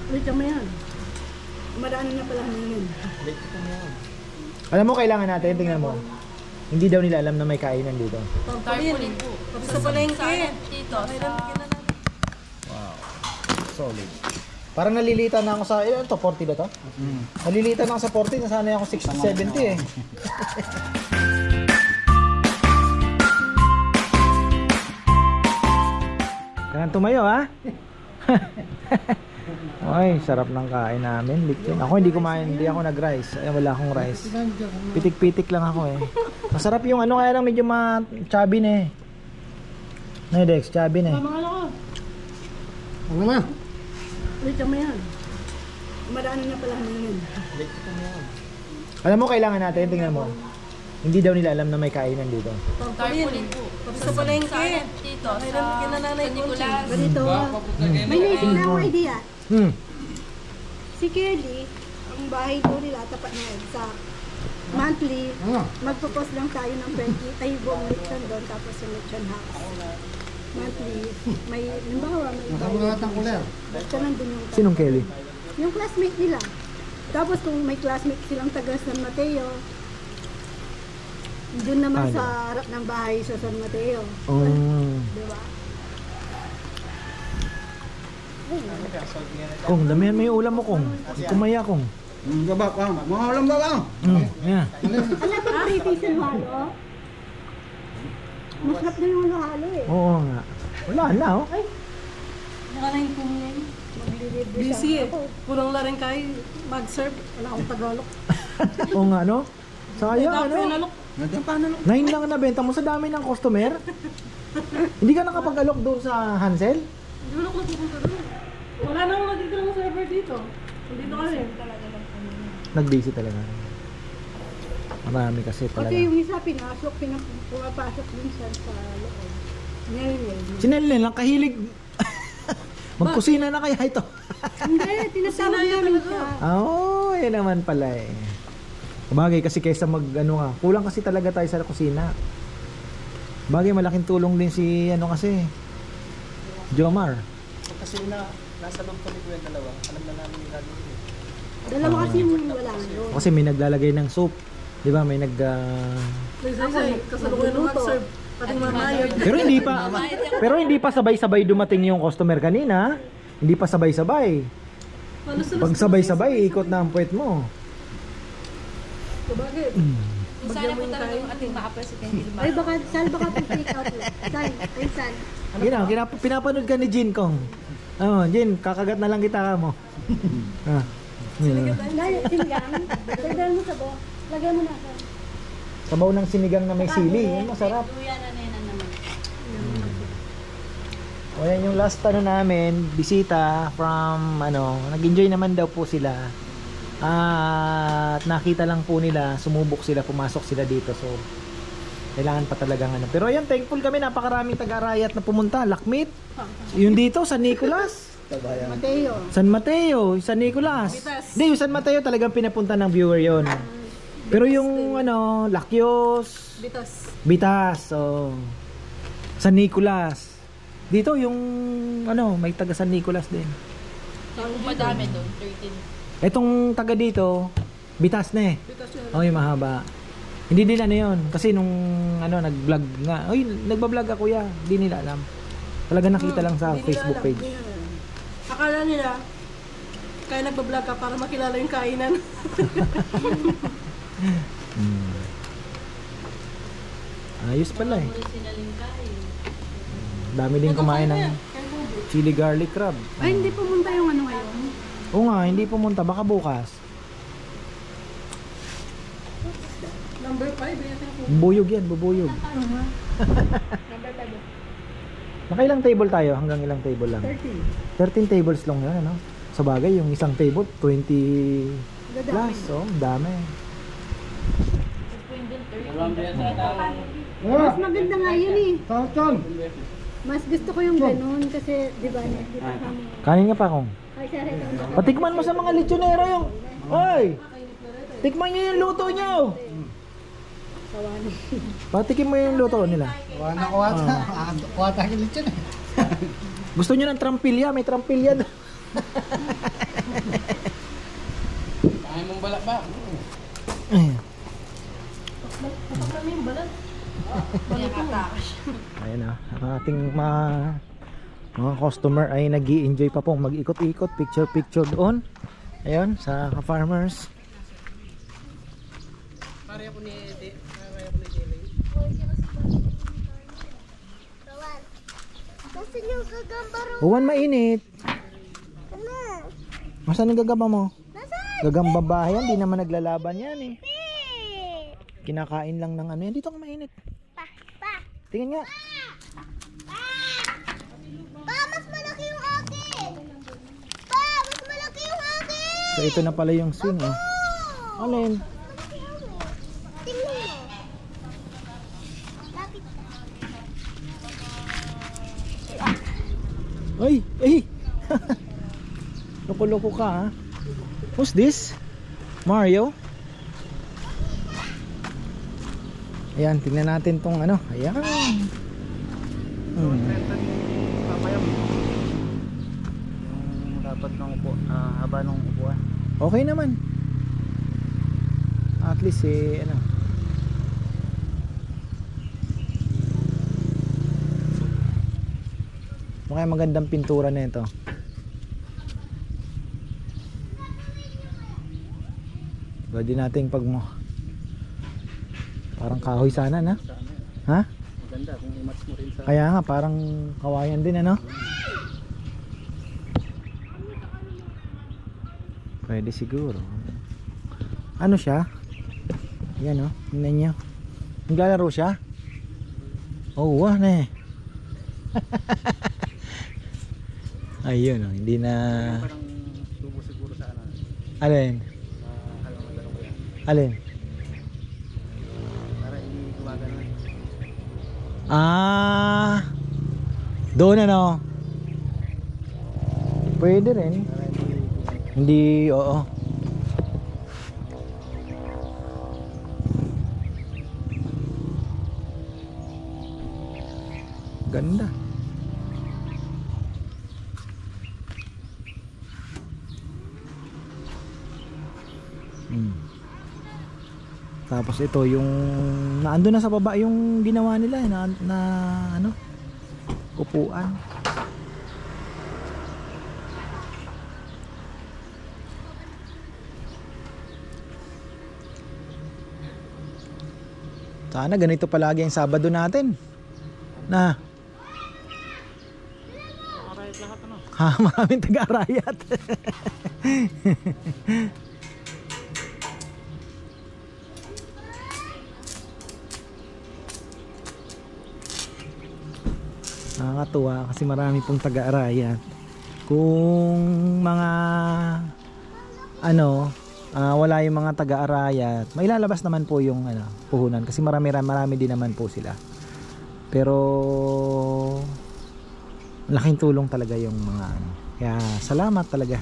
Wait kami yan. Marami na pala namin. Alam mo, kailangan natin, tingnan mo. Hindi daw nila alam na may kainan dito. Tarpaulin po. Sa palengke. Dito, Wow. Solid. Parang nalilitan na ako sa, ito, 40 ba to? Nalilitan na ako sa 40, nasanay ako 60, 70 eh. Kailangan tumayo ha? Ay, sarap ng kain namin, lechon. Ako hindi kumain, hindi ako nag-rice. Ay, wala akong rice. Pitik-pitik lang ako eh. Masarap yung ano, kaya lang medyo chubby na eh. Dex, chubby na eh. Mga lako. Ano na? Wait kami yan. Marami na pala namin. Alam mo, kailangan natin, tingnan mo. Hindi daw nila alam na may kainan dito. tarpaulin po. Sa palengke. Dito, Kina Nanay Nicolas. Ganito. May naisip na akong idea. Si Kelly, ang bahay ko nila, tapat na yun, sa monthly, magpo-post lang tayo ng 20, ay buong lechon doon, tapos yung lechon house. Monthly, may, limbawa, may bahay. Basta nandun yung Sinong Kelly? yung classmate nila. Tapos kung may classmate silang taga San Mateo, doon naman Ano? sa harap ng bahay sa San Mateo. Oh. Diba? Kung, damihan mo yung ulam mo, Kung. Kumaya, Kung. Gabak ang, mga ulam ba ang? Yeah. Alam ba pritisan halo? Masarap na yung halo eh. Oo nga. Wala na, oh. Ay, nakalain ko ngayon. Busy eh. Kulang na rin kayo mag-serve. Wala akong tagalog. Oo nga, no? Sayang, ano? Pinalok. Nandiyan pa na. 9 lang na benta mo sa dami ng customer. Hindi ka nakapag-alok doon sa Hansel? Hindi mo na ako napupunta doon. Wala na akong nagtitirang server dito. Hindi na kasi. Nag-busy talaga. Marami kasi talaga. Kasi yung isa pinasok, pumapasok minsan sa loob. Ngayon eh. Si Nelen lang kahilig. Magkusina na kaya ito. Hindi, tinatawag namin siya. Oo, yan naman pala eh. Bagay kasi kaysa ano nga, kulang kasi talaga tayo sa kusina. Bagay, malaking tulong din si ano kasi, Jomar. Kasi nasa loob kami ko yung dalawa. Alam na namin yung gagawin. Dalawa kasi yung wala doon. Kasi may naglalagay ng soup. Di ba? May Kasalukuyan ng mag-serve. Pating mamayag. Pero hindi pa sabay-sabay dumating yung customer kanina. Hindi pa sabay-sabay. Pag sabay-sabay, ikot na ang puwet mo. Sabagay. Sana po talaga yung ating makapresidente. Ay baka, sal baka take out mo. Sal, ay sal. Pinapanood ka ni Jin Kong. Jin, kakagat na lang kita ka mo. Sinigang, lagyan mo sa bo. Lagyan mo na sal. Sabaw ng sinigang na may sili. Yan, masarap. Luya na naman. O yan yung last namin, bisita from nag-enjoy naman daw po sila. At nakita lang po nila, sumubok sila, pumasok sila dito. So kailangan pa talagang Pero ayan, thankful kami, napakaraming taga-Arayat na pumunta. Lakmit. Yung dito, San Nicolas. Mateo. San Mateo, San Nicolas. Hindi, yung San Mateo talagang pinapunta ng viewer yon. Pero yung Lakyos, Bitas, so San Nicolas. Dito yung may taga San Nicolas din. Yung madami doon, 13. Etong taga dito, Bitas na eh. Oh, yung mahaba. Hindi nila na yun. Kasi nung nag-vlog nga. Oy, nagba-vlog ako ya. Hindi nila alam. Talaga nakita lang sa Facebook page. Akala nila, kaya nagbablog ka para makilala yung kainan. Ayos pala eh. Dami din kumain ng chili garlic crab. Ay, hindi pumunta yung ngayon. Oo nga, hindi pumunta. Baka bukas. Number 5, yun. Bubuyog yan, bubuyog. Nakailang table tayo? Hanggang ilang table lang? 13 tables lang yun, Sa bagay, yung isang table, 20 plus. Oh, dami. Mas maganda nga yun eh. Mas gusto ko yung ganun kasi, di ba, nakita kami. Kanin nga pa kung. Ay, sorry. Patikman mo sa mga lechonero yung. Oy! Tikman nyo yung luto nyo! Patikin mo yung luto nila. Kuwata yung lechon eh. Gusto nyo ng trampilya? May trampilya. Ayan na, ang ating mga customer ay nag-i-enjoy pa pong mag-ikot-ikot, picture doon. Ayun, sa ka-farmers. Uwan mainit. Masaan ang gagamba mo? Gagamba ba yan? Di naman naglalaban yan eh. Kinakain lang ng ano yan. Dito ka mainit. Tingin nga. Mas malaki yung akin! Mas malaki yung akin! So ito na pala yung swing oh. Alin? Tingnan mo. Lapit. Ay! Loko-loko ka ha. Who's this? Mario? Ayan, tingnan natin tong ano. Ayan. Papayam. Yung dapat ng upo, haba ng upuan. Okay naman. At least eh, ano. Mukhang magandang pintura na ito. Pwede nating pag mo. Parang kahoy sana na. Ha? Maganda kung i-match mo rin sa... Kaya nga parang kawayan din ano. Pwede siguro. Ano siya? Yan oh, tingnan niyo. Naglalaro siya? Oh, wah na eh. Ayun oh, hindi na. Parang tubo siguro sa ano. Alin? Halang-halang ko yan. Alin? Para hindi gumagano. Doon ano. Pwede rin. Para hindi Hindi, oo. Ganda. Tapos ito yung naando na sa baba yung ginawa nila na ano upuan. Sana ganito palagi ang Sabado natin. Na Arayat lahat ano. ha, maraming taga-arayat. Nakakatuwa kasi marami pong taga-arayat. Kung mga ano, wala yung mga taga-arayat, may lalabas naman po yung ano, puhunan kasi marami din naman po sila. Pero laking tulong talaga yung mga ano. Kaya salamat talaga.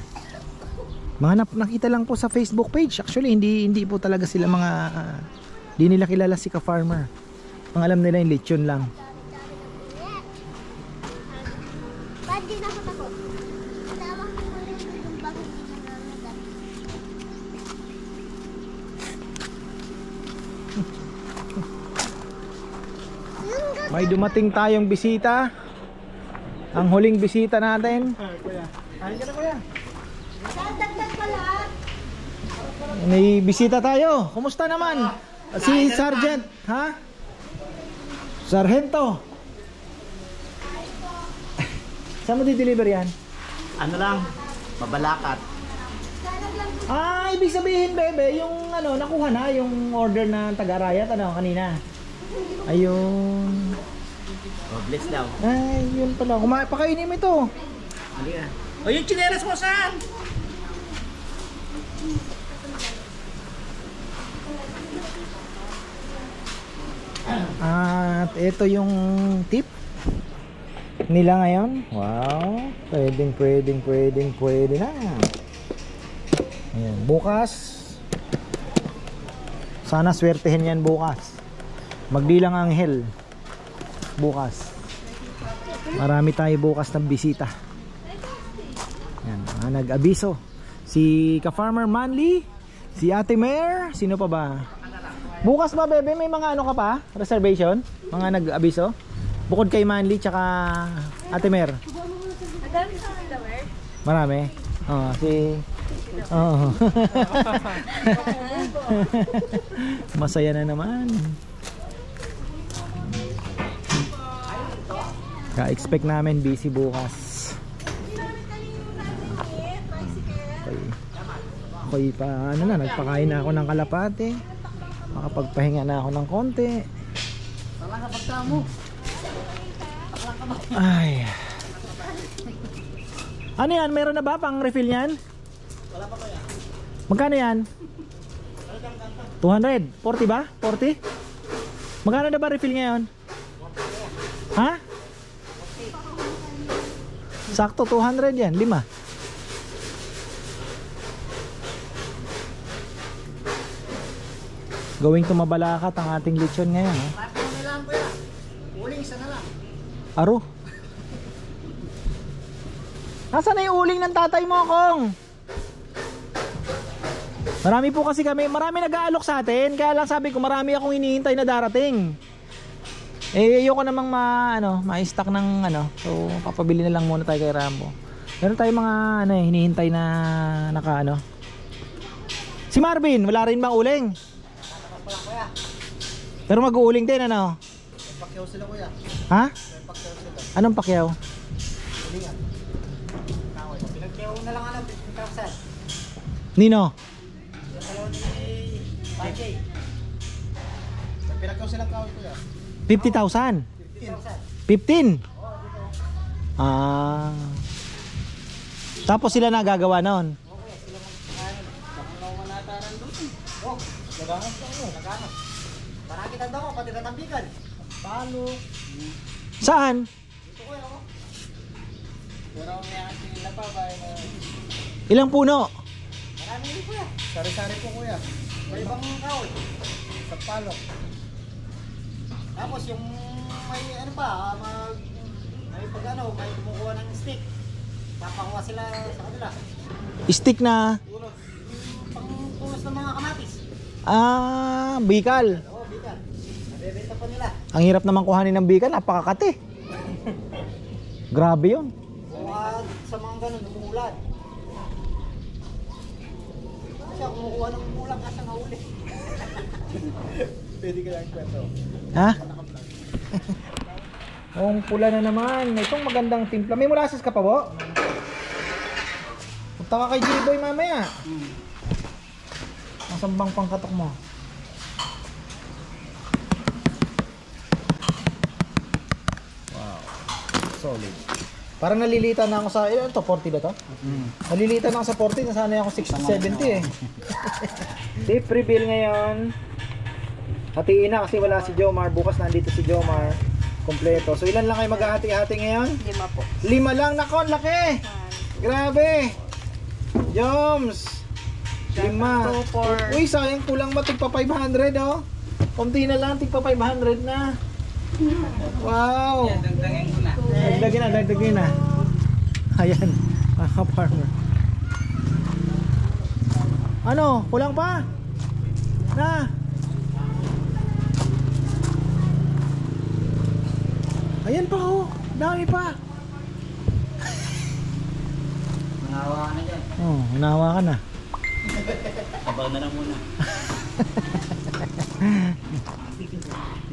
Mga nakita lang po sa Facebook page. Actually hindi po talaga sila mga di nila kilala si ka-farmer. Ang alam nila yung lechon lang. Ba't di na ako takot? Tama ko yung bakit di na nanagat. May dumating tayong bisita. Ang huling bisita natin. Kain ka na kuya. Dagdag pala. May bisita tayo. Kumusta naman? Si Sergeant, ha? Sargento. Saan mo di-deliver yan? Ano lang, mabalakat. Ibig sabihin, bebe, yung ano, nakuha na yung order na taga-arayat, ano, kanina. Ayun. Oh, bless daw. Ay, yun pala. Pakainin mo ito. Halika. O yung chineras mo saan? At ito yung tip nila ngayon. Wow. Pwede na. Ayan. Bukas. Sana swertehin yan bukas. Magdilang anghel. Bukas. Marami tayo bukas ng bisita. Ayan. Nag-abiso. Si ka-farmer Manly, Si Ate Mer, sino pa ba? Bukas ba, bebe, may mga ano ka pa? Reservation? Mga nag-abiso? Bukod kay Manly tsaka Ate Mer. Marami? Oo, Oo. Masaya na naman. Ka-expect namin busy bukas. Ako'y pa, ano na, nagpakain na ako ng kalapate. Makapagpahinga na ako ng konti. Ay. Ano yan? Meron na ba pang refill yan? Wala pa kaya. Magkano yan? 200? 40 ba? 40? Magkano na ba refill ngayon? Ha? Sakto 200 yan, 5. Going to Mabalacat ang ating lechon ngayon. Uling, isa na lang. Aro. Nasaan na yung uling ng tatay mo, Kong? Marami po kasi kami, marami nag-aalok sa atin. Kaya lang sabi ko, marami akong hinihintay na darating. Eh, ayoko namang ma-stock ng So, papabili na lang muna tayo kay Rambo. Meron tayong mga hinihintay na Si Marvin, wala rin bang uling? Pero mag-uuling din, ano? Pakyaw sila, kuya. Ha? Pakyaw sila. Anong pakyaw? Ulingan. Pinagkyaw na lang 15,000. Nino? Yung dalawa ni PJ. Pinagkyaw silang kawin, kuya. 50,000? 15,000. 15? Ah. Tapos sila nagagawa noon? Okay, sila baka manataran doon. Oh, laganap ka mo. Laganap. Marakit ang dako, pati natambikan. Palo. Saan? Dito kuya ako. Pero may sila pa ba? Ilang puno? Marami rin kuya. Sari-sari po kuya. May ibang kahoy. Sa palo. Tapos yung may may may kumukuha ng stick. Papakuha sila sa kanila. Stick na? Yung pangpunas ng mga kamatis. Ah, bikal. Oo, bikal. Nabebenta pa nila. Ang hirap naman kuhanin ng bikal, napakakati. Grabe yun. Kuha sa mga ganun, umuulan. Siya kumukuha ng ulang kasi nahuli. Pwede ka lang kwento. Ha? Ang pula na naman. Itong magandang timpla. May molasses ka pa, Bo? Punta ka kay J-Boy mamaya. Nasaan bang pangkatok mo? Wow. Solid. Parang nalilitan na ako sa... Ito, 40 ba to? Nalilitan na ako sa 40. Nasanay ako 60-70 eh. Deep reveal ngayon. Hatiin na kasi wala si Jomar. Bukas nandito si Jomar. Kompleto. So ilan lang kayo maghahati-hati ngayon? 5 po. 5 lang. Nako, laki! Grabe! Joms! 5. 2, 4. Uy, sayang kulang ba tigpa 500 oh? Kunti na lang, tigpa 500 na. Wow! Dagdagin na. Ayan, mga farmer. Ano? Kulang pa? Na? Ayan pa oh, dami pa. Nangawa ka na dyan. Oh, hinawa ka na. Abang na lang muna.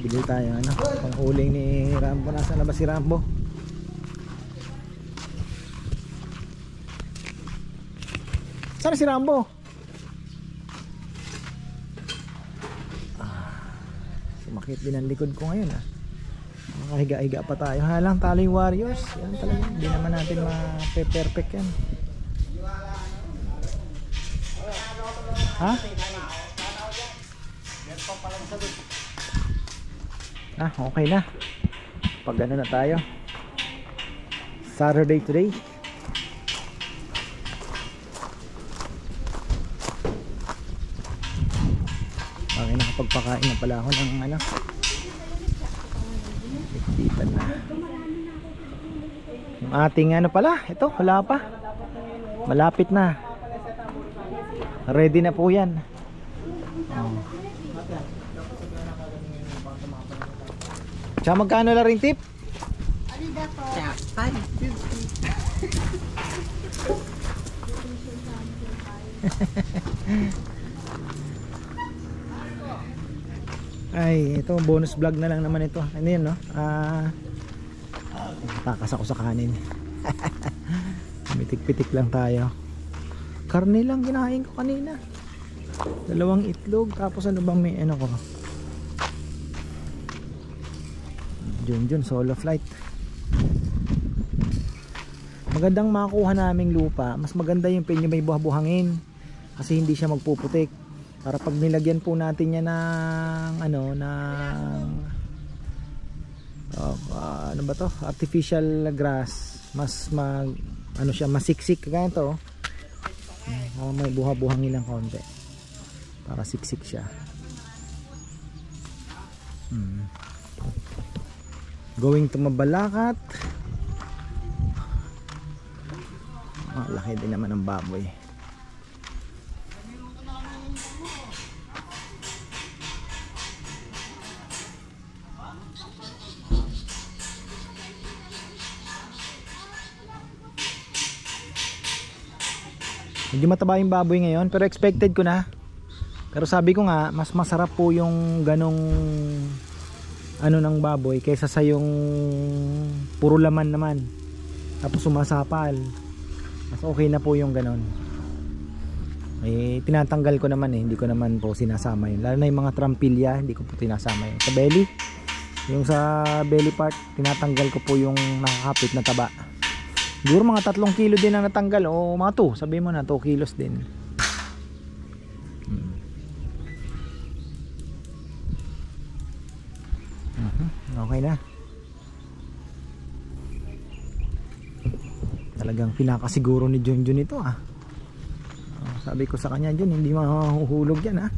Bili tayo pang uling ni Rambo. Nasaan na ba si Rambo? Saan si Rambo? Sumakit din ang likod ko ngayon Makahiga-higa pa tayo. Halang talo yung Warriors. Yan talaga. Hindi naman natin ma-perfect yan. Ha? Okay na. Pag ano na tayo. Saturday today. Okay, nakapagpakain na pala ako ng Itan na. Yung ating pala, ito, wala pa. Malapit na. Ready na po yan. Tsaka magkano na rin tip? Alida po. Ay, ito bonus vlog na lang naman ito. Ano yun, no? Takas ako sa kanin. Pitik-pitik lang tayo. Karne lang kinain ko kanina. 2 itlog. Tapos ano bang may ano ko? Junjun solo flight. Magandang makuha naming lupa. Mas maganda yung penyo may buhangin. Kasi hindi siya magpuputik. Para pag nilagyan po natin yan ng ano ba to? Artificial grass, mas ano siya, masiksik ganito. May buhangin ng konti. Para siksik siya. Going to Mabalacat. Laki din naman ng baboy. Hindi mataba yung baboy ngayon, pero expected ko na. Pero sabi ko nga, mas masarap po yung ganong ano ng baboy kaysa sa yung puro laman naman. Tapos sumasapal. Mas okay na po yung ganon. Eh, tinatanggal ko naman hindi ko naman po sinasama yun. Lalo na yung mga trampilya, hindi ko po sinasama yun. Sa belly, yung sa belly part, tinatanggal ko po yung nakakapit na taba. Siguro mga 3 kilo din ang natanggal o mga 2, sabihin mo na 2 kilos din. Okay na. Talagang pinakasiguro ni Junjun ito sabi ko sa kanya, Jun, hindi mahuhulog yan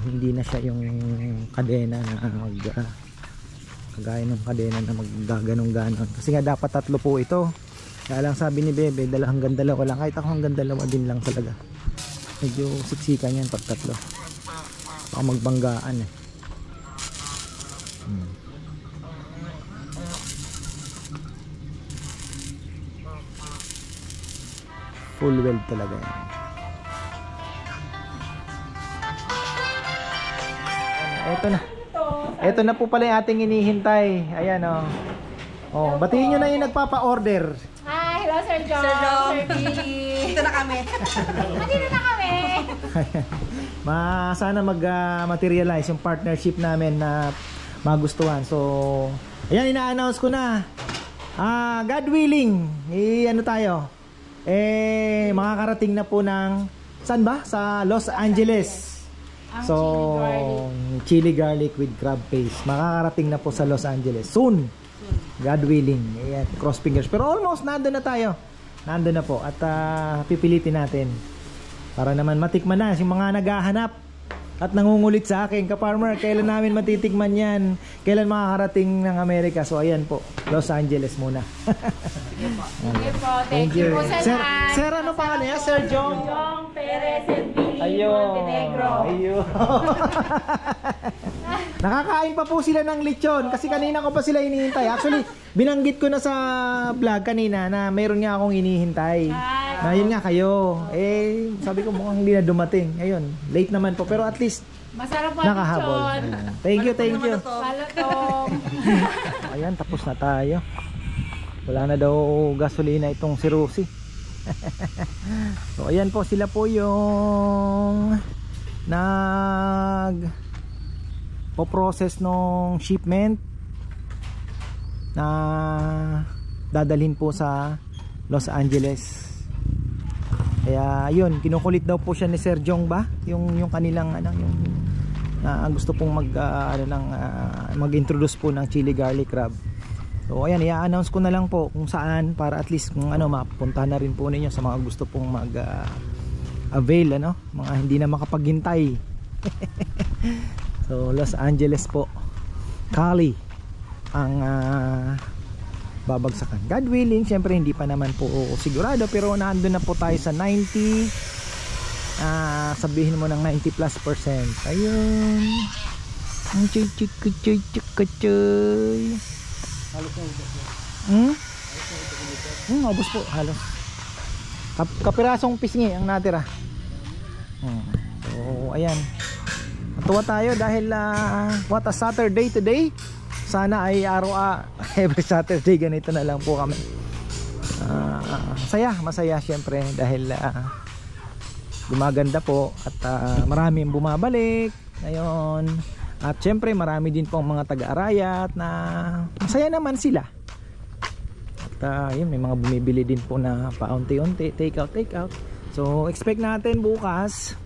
hindi na siya yung kadena na kagaya ng kadena na maggaganong-ganon. Kasi nga dapat 3 po ito. Kaya lang sabi ni Bebe, hanggang 2 lang. Kahit ako hanggang 2 din lang talaga. Medyo siksikan yan pag 3. Baka magbanggaan Full weld talaga yan. Ito na po pala yung ating inihintay. Ayan batiin nyo na yung nagpapa-order. Hi, hello Sir John. Sir John. Dito na kami. Dito na kami. Sana mag-materialize yung partnership namin na magustuhan. So, ayan, ina-announce ko na. God willing, ano tayo? Makakarating na po ng saan ba? Sa Los Angeles. So, chili garlic with crab paste. Makakarating na po sa Los Angeles soon. God willing. Ayan, cross fingers. Pero almost nandun na tayo. Nandun na po. At pipilitin natin. Para naman matikman na yung mga naghahanap at nangungulit sa akin, ka-farmer, kailan namin matitikman yan? Kailan makakarating ng Amerika? So ayan po, Los Angeles muna. Sige po, thank you po sa lahat. Sir, ano pa niya? Sir Jong? Jong Perez and Billy Montenegro. Ayun. Nakakain pa po sila ng lechon kasi kanina ko pa sila hinihintay. Actually, binanggit ko na sa vlog kanina na mayroon nga akong hinihintay. Na yun nga kayo. Sabi ko mukhang hindi na dumating. Ayun, late naman po. Pero at least masarap po nakahabol. Thank you. Palutong. Ayan, tapos na tayo. Wala na daw gasolina itong si Rosie. So ayan po, sila po yung po-process ng shipment na dadalhin po sa Los Angeles. Kaya yun, kinukulit daw po siya ni Sir Jong ba? Yung kanilang yung gusto pong mag-introduce po ng chili garlic crab. So ayan, i-announce ko na lang po kung saan para at least kung mapunta na rin po ninyo sa mga gusto pong mag-avail mga hindi na makapaghintay. So Los Angeles po, Cali ang babagsakan. God willing, syempre hindi pa naman po sigurado pero nandun na po tayo sa 90 sabihin mo ng 90+%. Ayun. Ang choy. Ubos po halos. Kapirasong pisngi ang natira. So ayan, natuwa tayo dahil what a Saturday today. Sana ay every Saturday ganito na lang po kami. Masaya syempre dahil gumaganda po at marami ang bumabalik ngayon. At syempre marami din po ang mga taga-arayat na masaya naman sila. At yun, may mga bumibili din po na paunti-unti, take out. So expect natin bukas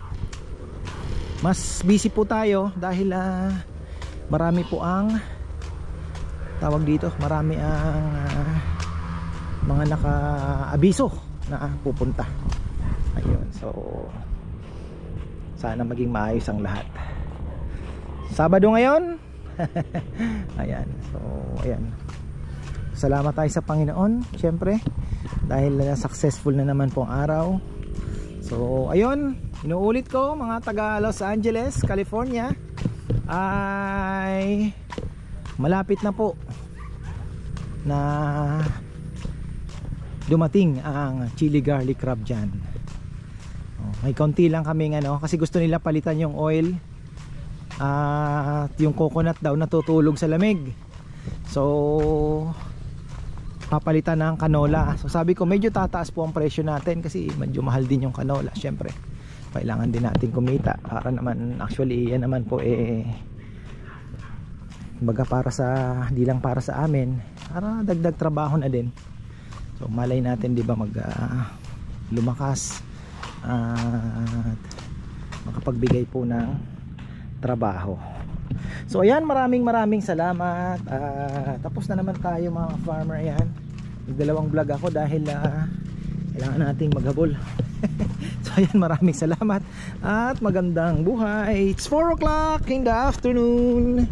mas busy po tayo dahil marami po ang marami ang mga naka-abiso na pupunta. Ayun, so sana maging maayos ang lahat. Sabado ngayon. Ayan, so ayan. Salamat tayo sa Panginoon, syempre, dahil successful na naman po ang araw. So ayun, inuulit ko mga taga Los Angeles, California, ay malapit na po na dumating ang chili garlic crab dyan. May konti lang kaming kasi gusto nila palitan yung oil at yung coconut daw natutulog sa lamig. So papalitan ng canola. So sabi ko medyo tataas po ang presyo natin kasi medyo mahal din yung canola. Syempre kailangan din natin kumita para naman, actually yan naman po baga para sa, di lang para sa amin, para dagdag trabaho na din. So malay natin, di ba, lumakas at makapagbigay po ng trabaho. So ayan, maraming salamat. Tapos na naman tayo mga farmer. Ayan, nagdalawang vlog ako dahil kailangan nating maghabol. So ayan, maraming salamat at magandang buhay. It's 4 o'clock in the afternoon.